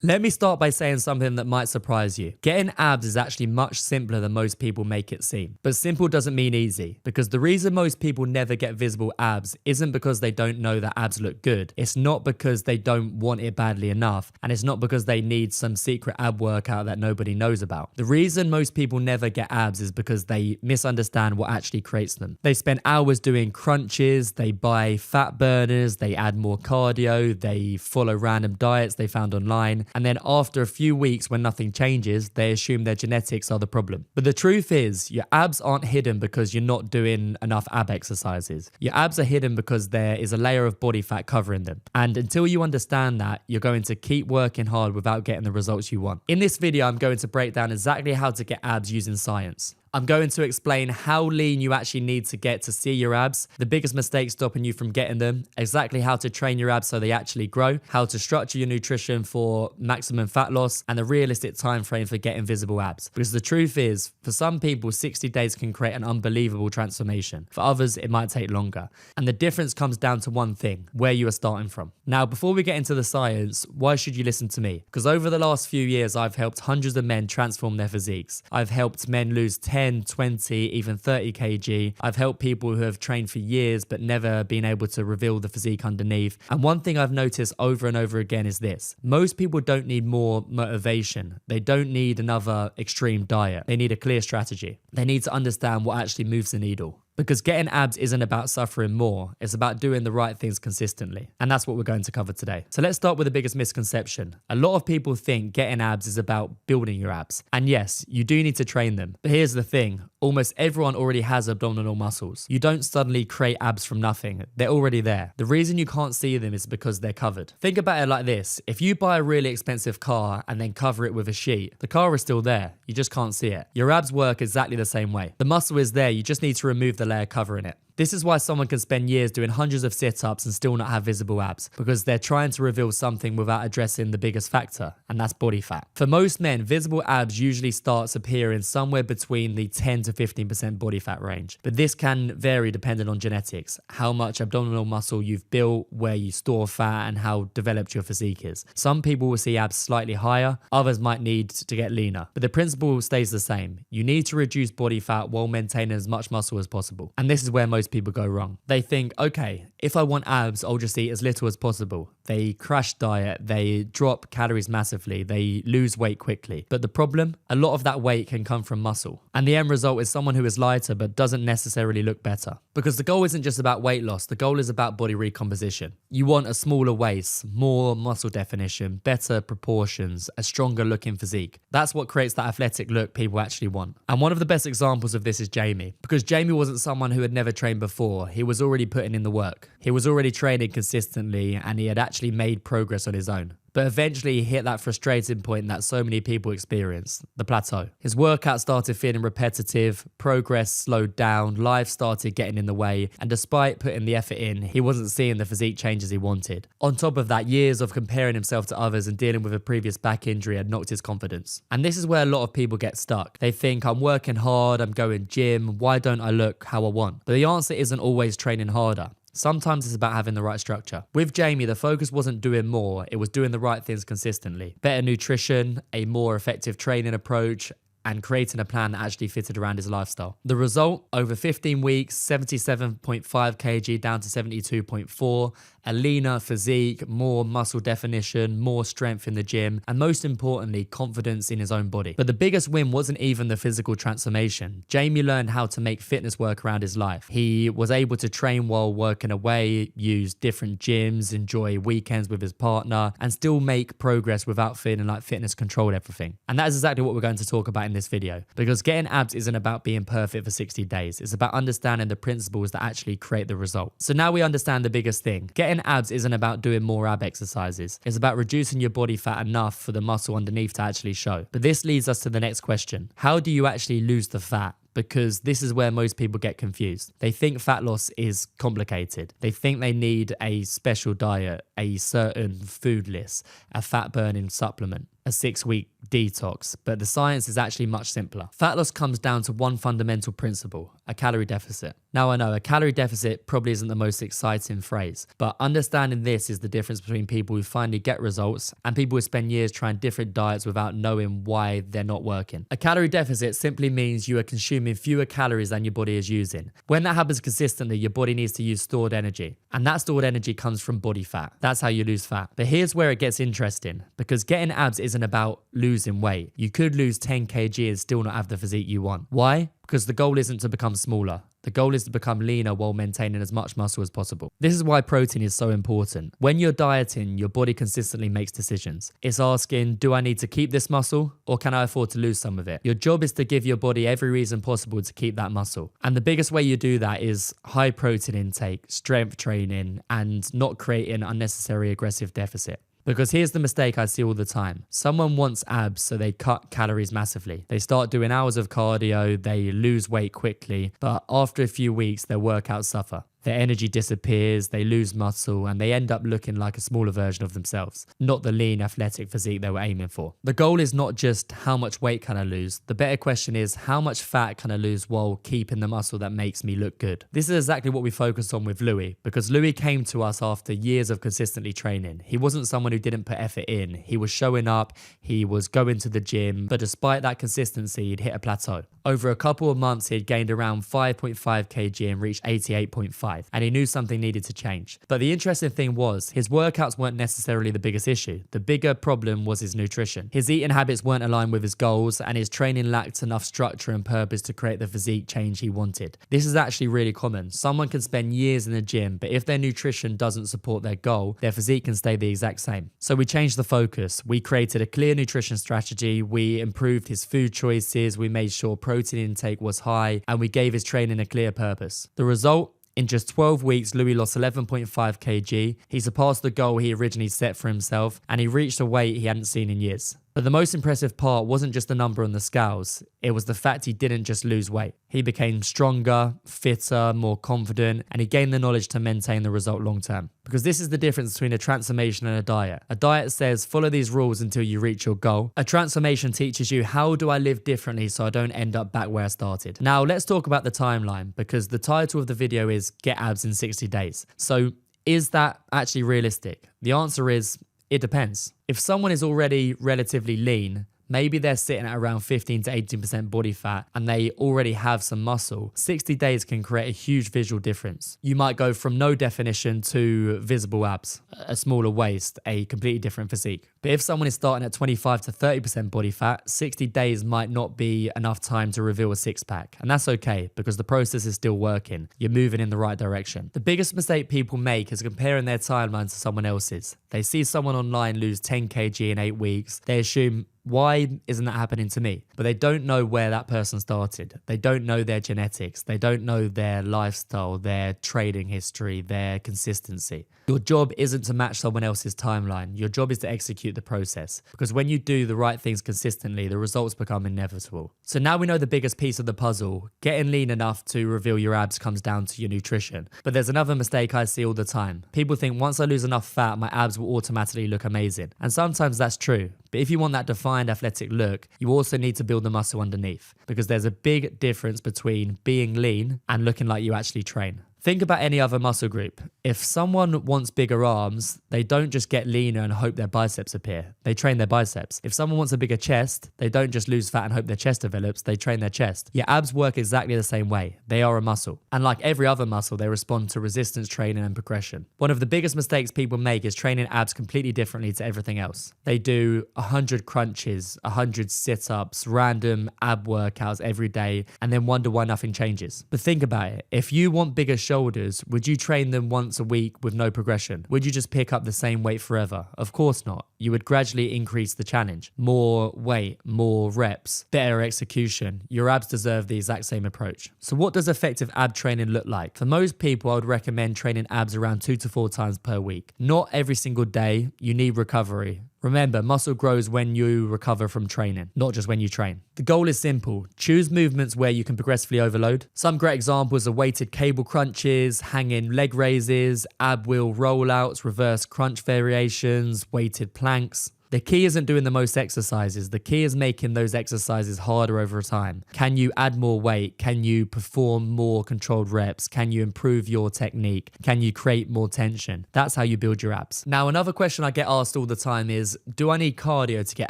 Let me start by saying something that might surprise you. Getting abs is actually much simpler than most people make it seem. But simple doesn't mean easy, because the reason most people never get visible abs isn't because they don't know that abs look good. It's not because they don't want it badly enough, and it's not because they need some secret ab workout that nobody knows about. The reason most people never get abs is because they misunderstand what actually creates them. They spend hours doing crunches, they buy fat burners, they add more cardio, they follow random diets they found online. And then after a few weeks when nothing changes, they assume their genetics are the problem. But the truth is, your abs aren't hidden because you're not doing enough ab exercises. Your abs are hidden because there is a layer of body fat covering them. And until you understand that, you're going to keep working hard without getting the results you want. In this video, I'm going to break down exactly how to get abs using science. I'm going to explain how lean you actually need to get to see your abs, the biggest mistake stopping you from getting them, exactly how to train your abs so they actually grow, how to structure your nutrition for maximum fat loss, and the realistic time frame for getting visible abs. Because the truth is, for some people, 60 days can create an unbelievable transformation. For others, it might take longer. And the difference comes down to one thing: where you are starting from. Now, before we get into the science, why should you listen to me? Because over the last few years, I've helped hundreds of men transform their physiques. I've helped men lose 10, 20, even 30 kg. I've helped people who have trained for years but never been able to reveal the physique underneath. And one thing I've noticed over and over again is this: most people don't need more motivation. They don't need another extreme diet. They need a clear strategy. They need to understand what actually moves the needle. Because getting abs isn't about suffering more, it's about doing the right things consistently. And that's what we're going to cover today. So let's start with the biggest misconception. A lot of people think getting abs is about building your abs. And yes, you do need to train them. But here's the thing: almost everyone already has abdominal muscles. You don't suddenly create abs from nothing. They're already there. The reason you can't see them is because they're covered. Think about it like this: if you buy a really expensive car and then cover it with a sheet, the car is still there. You just can't see it. Your abs work exactly the same way. The muscle is there. You just need to remove the layer covering it. This is why someone can spend years doing hundreds of sit-ups and still not have visible abs, because they're trying to reveal something without addressing the biggest factor, and that's body fat. For most men, visible abs usually starts appearing somewhere between the 10 to 15% body fat range. But this can vary depending on genetics, how much abdominal muscle you've built, where you store fat, and how developed your physique is. Some people will see abs slightly higher, others might need to get leaner. But the principle stays the same. You need to reduce body fat while maintaining as much muscle as possible. And this is where most people go wrong. They think, okay, if I want abs, I'll just eat as little as possible. They crash diet, they drop calories massively, they lose weight quickly. But the problem, a lot of that weight can come from muscle. And the end result is someone who is lighter but doesn't necessarily look better. Because the goal isn't just about weight loss, the goal is about body recomposition. You want a smaller waist, more muscle definition, better proportions, a stronger looking physique. That's what creates that athletic look people actually want. And one of the best examples of this is Jamie. Because Jamie wasn't someone who had never trained before. He was already putting in the work. He was already training consistently, and he had actually made progress on his own. But eventually he hit that frustrating point that so many people experience, the plateau. His workout started feeling repetitive, progress slowed down, life started getting in the way, and despite putting the effort in, he wasn't seeing the physique changes he wanted. On top of that, years of comparing himself to others and dealing with a previous back injury had knocked his confidence. And this is where a lot of people get stuck. They think, I'm working hard, I'm going gym, why don't I look how I want? But the answer isn't always training harder. Sometimes it's about having the right structure. With Jamie, the focus wasn't doing more, it was doing the right things consistently. Better nutrition, a more effective training approach, and creating a plan that actually fitted around his lifestyle. The result, over 15 weeks, 77.5 kg down to 72.4, a leaner physique, more muscle definition, more strength in the gym, and most importantly, confidence in his own body. But the biggest win wasn't even the physical transformation. Jamie learned how to make fitness work around his life. He was able to train while working away, use different gyms, enjoy weekends with his partner, and still make progress without feeling like fitness controlled everything. And that is exactly what we're going to talk about in this video, because getting abs isn't about being perfect for 60 days. It's about understanding the principles that actually create the result. So now we understand the biggest thing. Getting abs isn't about doing more ab exercises. It's about reducing your body fat enough for the muscle underneath to actually show. But this leads us to the next question. How do you actually lose the fat? Because this is where most people get confused. They think fat loss is complicated. They think they need a special diet, a certain food list, a fat burning supplement. a 6-week detox, but the science is actually much simpler. Fat loss comes down to one fundamental principle, a calorie deficit. Now I know a calorie deficit probably isn't the most exciting phrase, but understanding this is the difference between people who finally get results and people who spend years trying different diets without knowing why they're not working. A calorie deficit simply means you are consuming fewer calories than your body is using. When that happens consistently, your body needs to use stored energy, and that stored energy comes from body fat. That's how you lose fat. But here's where it gets interesting, because getting abs isn't about losing weight. You could lose 10 kg and still not have the physique you want. Why? Because the goal isn't to become smaller. The goal is to become leaner while maintaining as much muscle as possible. This is why protein is so important. When you're dieting, your body consistently makes decisions. It's asking, do I need to keep this muscle or can I afford to lose some of it? Your job is to give your body every reason possible to keep that muscle. And the biggest way you do that is high protein intake, strength training, and not creating unnecessary aggressive deficit. Because here's the mistake I see all the time. Someone wants abs, so they cut calories massively. They start doing hours of cardio, they lose weight quickly, but after a few weeks, their workouts suffer. Their energy disappears, they lose muscle, and they end up looking like a smaller version of themselves, not the lean, athletic physique they were aiming for. The goal is not just how much weight can I lose. The better question is how much fat can I lose while keeping the muscle that makes me look good. This is exactly what we focused on with Louis, because Louis came to us after years of consistently training. He wasn't someone who didn't put effort in. He was showing up, he was going to the gym, but despite that consistency, he'd hit a plateau. Over a couple of months, he had gained around 5.5 kg and reached 88.5. And he knew something needed to change. But the interesting thing was, his workouts weren't necessarily the biggest issue. The bigger problem was his nutrition. His eating habits weren't aligned with his goals, and his training lacked enough structure and purpose to create the physique change he wanted. This is actually really common. Someone can spend years in the gym, but if their nutrition doesn't support their goal, their physique can stay the exact same. So we changed the focus. We created a clear nutrition strategy. We improved his food choices. We made sure protein intake was high, and we gave his training a clear purpose. The result? In just 12 weeks, Louis lost 11.5 kg. He surpassed the goal he originally set for himself, and he reached a weight he hadn't seen in years. But the most impressive part wasn't just the number on the scales. It was the fact he didn't just lose weight. He became stronger, fitter, more confident, and he gained the knowledge to maintain the result long term. Because this is the difference between a transformation and a diet. A diet says, follow these rules until you reach your goal. A transformation teaches you, how do I live differently so I don't end up back where I started? Now, let's talk about the timeline, because the title of the video is Get Abs in 60 Days. So, is that actually realistic? The answer is, it depends. If someone is already relatively lean, maybe they're sitting at around 15 to 18% body fat and they already have some muscle, 60 days can create a huge visual difference. You might go from no definition to visible abs, a smaller waist, a completely different physique. But if someone is starting at 25 to 30% body fat, 60 days might not be enough time to reveal a six-pack. And that's okay, because the process is still working. You're moving in the right direction. The biggest mistake people make is comparing their timeline to someone else's. They see someone online lose 10 kg in 8 weeks. They assume, why isn't that happening to me? But they don't know where that person started. They don't know their genetics. They don't know their lifestyle, their training history, their consistency. Your job isn't to match someone else's timeline. Your job is to execute the process. Because when you do the right things consistently, the results become inevitable. So now we know the biggest piece of the puzzle. Getting lean enough to reveal your abs comes down to your nutrition. But there's another mistake I see all the time. People think once I lose enough fat, my abs will automatically look amazing. And sometimes that's true. But if you want that defined athletic look, you also need to build the muscle underneath, because there's a big difference between being lean and looking like you actually train. Think about any other muscle group. If someone wants bigger arms, they don't just get leaner and hope their biceps appear. They train their biceps. If someone wants a bigger chest, they don't just lose fat and hope their chest develops. They train their chest. Your abs work exactly the same way. They are a muscle. And like every other muscle, they respond to resistance training and progression. One of the biggest mistakes people make is training abs completely differently to everything else. They do 100 crunches, 100 sit-ups, random ab workouts every day, and then wonder why nothing changes. But think about it. If you want bigger shoulders, would you train them once a week with no progression? Would you just pick up the same weight forever? Of course not. You would gradually increase the challenge. More weight, more reps, better execution. Your abs deserve the exact same approach. So what does effective ab training look like? For most people, I would recommend training abs around 2 to 4 times per week. Not every single day. You need recovery. Remember, muscle grows when you recover from training, not just when you train. The goal is simple. Choose movements where you can progressively overload. Some great examples are weighted cable crunches, hanging leg raises, ab wheel rollouts, reverse crunch variations, weighted planks. The key isn't doing the most exercises. The key is making those exercises harder over time. Can you add more weight? Can you perform more controlled reps? Can you improve your technique? Can you create more tension? That's how you build your abs. Now, another question I get asked all the time is, do I need cardio to get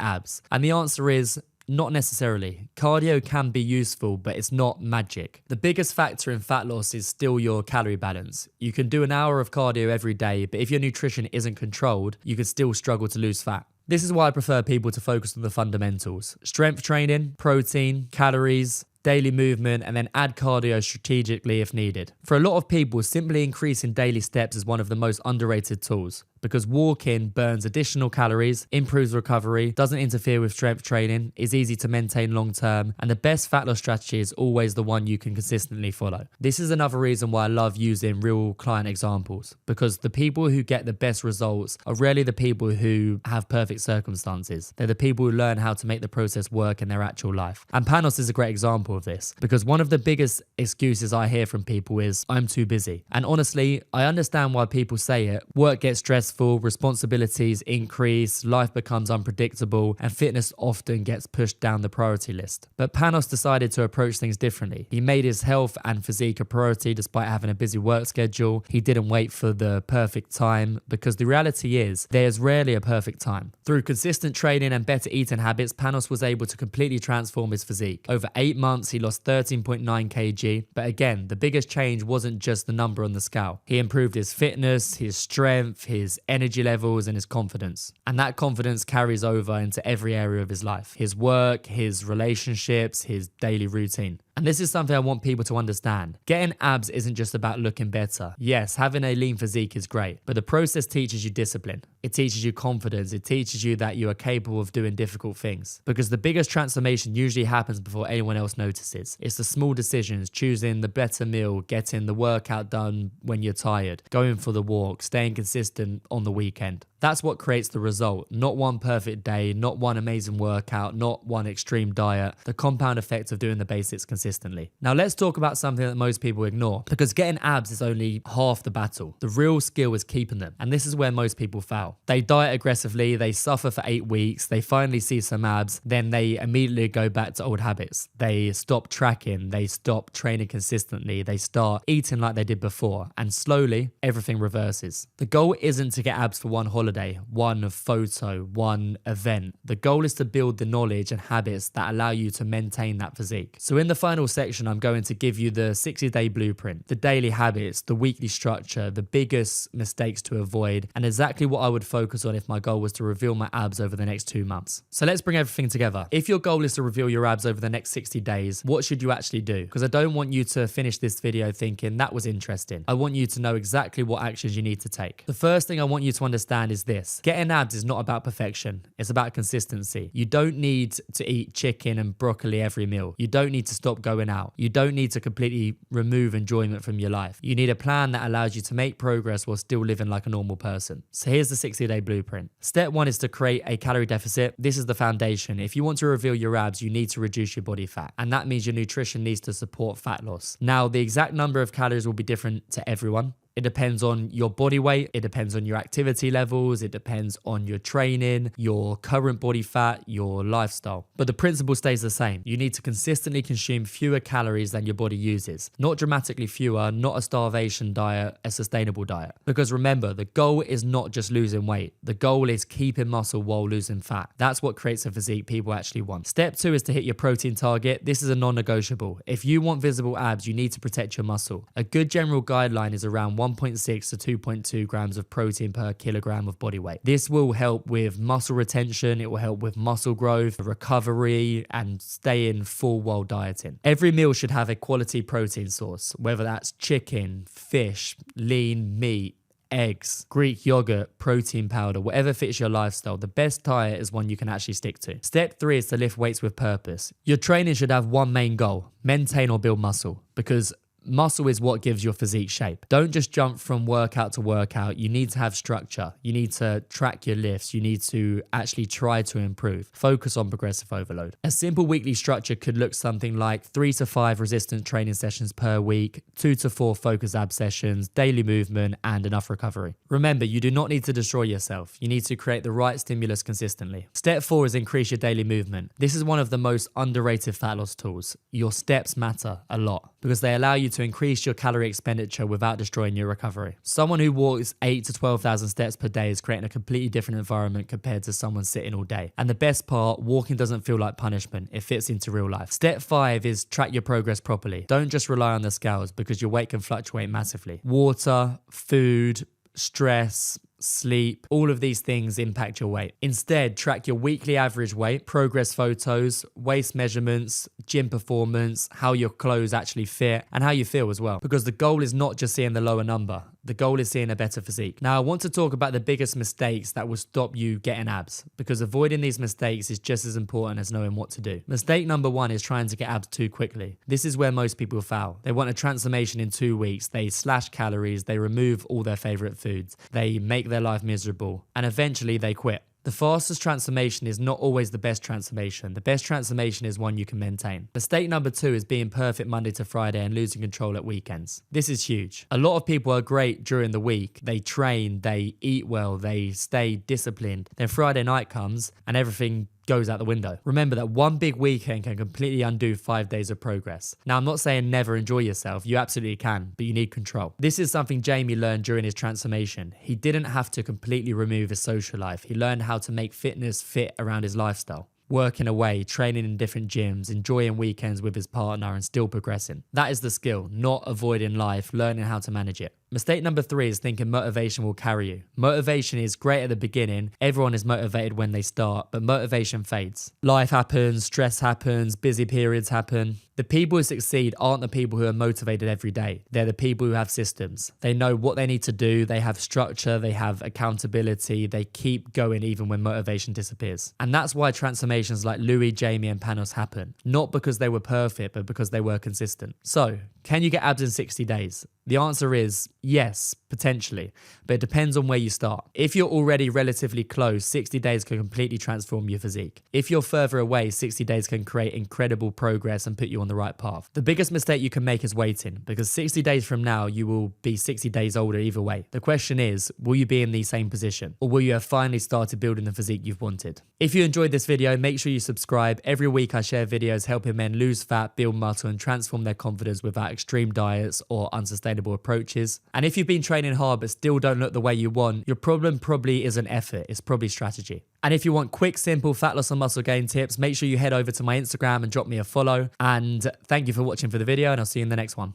abs? And the answer is, not necessarily. Cardio can be useful, but it's not magic. The biggest factor in fat loss is still your calorie balance. You can do an hour of cardio every day, but if your nutrition isn't controlled, you can still struggle to lose fat. This is why I prefer people to focus on the fundamentals: strength training, protein, calories, daily movement, and then add cardio strategically if needed. For a lot of people, simply increasing daily steps is one of the most underrated tools, because walking burns additional calories, improves recovery, doesn't interfere with strength training, is easy to maintain long term, and the best fat loss strategy is always the one you can consistently follow. This is another reason why I love using real client examples, because the people who get the best results are rarely the people who have perfect circumstances. They're the people who learn how to make the process work in their actual life. And Panos is a great example of this, because one of the biggest excuses I hear from people is, I'm too busy. And honestly, I understand why people say it. Work gets stressful, responsibilities increase, life becomes unpredictable, and fitness often gets pushed down the priority list. But Panos decided to approach things differently. He made his health and physique a priority despite having a busy work schedule. He didn't wait for the perfect time, because the reality is, there's rarely a perfect time. Through consistent training and better eating habits, Panos was able to completely transform his physique. Over 8 months, he lost 13.9 kg, but again, the biggest change wasn't just the number on the scale. He improved his fitness, his strength, his energy levels, and his confidence. And that confidence carries over into every area of his life: his work, his relationships, his daily routine. And this is something I want people to understand. Getting abs isn't just about looking better. Yes, having a lean physique is great, but the process teaches you discipline. It teaches you confidence. It teaches you that you are capable of doing difficult things. Because the biggest transformation usually happens before anyone else notices. It's the small decisions: choosing the better meal, getting the workout done when you're tired, going for the walk, staying consistent on the weekend. That's what creates the result. Not one perfect day, not one amazing workout, not one extreme diet. The compound effect of doing the basics consistently. Now let's talk about something that most people ignore, because getting abs is only half the battle. The real skill is keeping them. And this is where most people fail. They diet aggressively, they suffer for 8 weeks, they finally see some abs, then they immediately go back to old habits. They stop tracking, they stop training consistently, they start eating like they did before, and slowly everything reverses. The goal isn't to get abs for one holiday, one photo, one event. The goal is to build the knowledge and habits that allow you to maintain that physique. So in the final section, I'm going to give you the 60-day blueprint, the daily habits, the weekly structure, the biggest mistakes to avoid, and exactly what I would focus on if my goal was to reveal my abs over the next 2 months. So let's bring everything together. If your goal is to reveal your abs over the next 60 days, what should you actually do? Because I don't want you to finish this video thinking that was interesting. I want you to know exactly what actions you need to take. The first thing I want you to understand is this: getting abs is not about perfection. It's about consistency. You don't need to eat chicken and broccoli every meal. You don't need to stop going out. You don't need to completely remove enjoyment from your life. You need a plan that allows you to make progress while still living like a normal person. So here's the 60-day blueprint. Step 1 is to create a calorie deficit. This is the foundation. If you want to reveal your abs, you need to reduce your body fat. And that means your nutrition needs to support fat loss. Now, the exact number of calories will be different to everyone. It depends on your body weight, it depends on your activity levels, it depends on your training, your current body fat, your lifestyle. But the principle stays the same. You need to consistently consume fewer calories than your body uses. Not dramatically fewer, not a starvation diet, a sustainable diet. Because remember, the goal is not just losing weight. The goal is keeping muscle while losing fat. That's what creates a physique people actually want. Step 2 is to hit your protein target. This is a non-negotiable. If you want visible abs, you need to protect your muscle. A good general guideline is around 1.6 to 2.2 grams of protein per kilogram of body weight. This will help with muscle retention, it will help with muscle growth, recovery, and staying full while dieting. Every meal should have a quality protein source, whether that's chicken, fish, lean meat, eggs, Greek yogurt, protein powder, whatever fits your lifestyle. The best diet is one you can actually stick to. Step 3 is to lift weights with purpose. Your training should have one main goal: maintain or build muscle, because Muscle is what gives your physique shape. Don't just jump from workout to workout. You need to have structure. You need to track your lifts. You need to actually try to improve. Focus on progressive overload. A simple weekly structure could look something like 3 to 5 resistance training sessions per week, 2 to 4 focus ab sessions, daily movement, and enough recovery. Remember, you do not need to destroy yourself. You need to create the right stimulus consistently. Step 4 is increase your daily movement. This is one of the most underrated fat loss tools. Your steps matter a lot because they allow you to increase your calorie expenditure without destroying your recovery. Someone who walks 8 to 12,000 steps per day is creating a completely different environment compared to someone sitting all day. And the best part, walking doesn't feel like punishment. It fits into real life. Step 5 is track your progress properly. Don't just rely on the scales because your weight can fluctuate massively. Water, food, stress, sleep, all of these things impact your weight. Instead, track your weekly average weight, progress photos, waist measurements, gym performance, how your clothes actually fit, and how you feel as well. Because the goal is not just seeing the lower number. The goal is seeing a better physique. Now, I want to talk about the biggest mistakes that will stop you getting abs, because avoiding these mistakes is just as important as knowing what to do. Mistake number 1 is trying to get abs too quickly. This is where most people foul. They want a transformation in 2 weeks. They slash calories. They remove all their favorite foods. They make their life miserable, and eventually they quit. The fastest transformation is not always the best transformation. The best transformation is one you can maintain. Mistake number 2 is being perfect Monday to Friday and losing control at weekends. This is huge. A lot of people are great during the week. They train, they eat well, they stay disciplined. Then Friday night comes and everything goes out the window. Remember that one big weekend can completely undo 5 days of progress. Now, I'm not saying never enjoy yourself. You absolutely can, but you need control. This is something Jamie learned during his transformation. He didn't have to completely remove his social life. He learned how to make fitness fit around his lifestyle. Working away, training in different gyms, enjoying weekends with his partner and still progressing. That is the skill, not avoiding life, learning how to manage it. Mistake number 3 is thinking motivation will carry you. Motivation is great at the beginning. Everyone is motivated when they start, but motivation fades. Life happens, stress happens, busy periods happen. The people who succeed aren't the people who are motivated every day. They're the people who have systems. They know what they need to do. They have structure. They have accountability. They keep going even when motivation disappears. And that's why transformations like Louis, Jamie, and Panos happen. Not because they were perfect, but because they were consistent. So, can you get abs in 60 days? The answer is yes, potentially, but it depends on where you start. If you're already relatively close, 60 days can completely transform your physique. If you're further away, 60 days can create incredible progress and put you on the right path. The biggest mistake you can make is waiting, because 60 days from now, you will be 60 days older either way. The question is, will you be in the same position, or will you have finally started building the physique you've wanted? If you enjoyed this video, make sure you subscribe. Every week I share videos helping men lose fat, build muscle, and transform their confidence without extreme diets or unsustainable approaches. And if you've been training hard but still don't look the way you want, your problem probably isn't effort, it's probably strategy. And if you want quick, simple fat loss and muscle gain tips, make sure you head over to my Instagram and drop me a follow. And thank you for watching for the video, and I'll see you in the next one.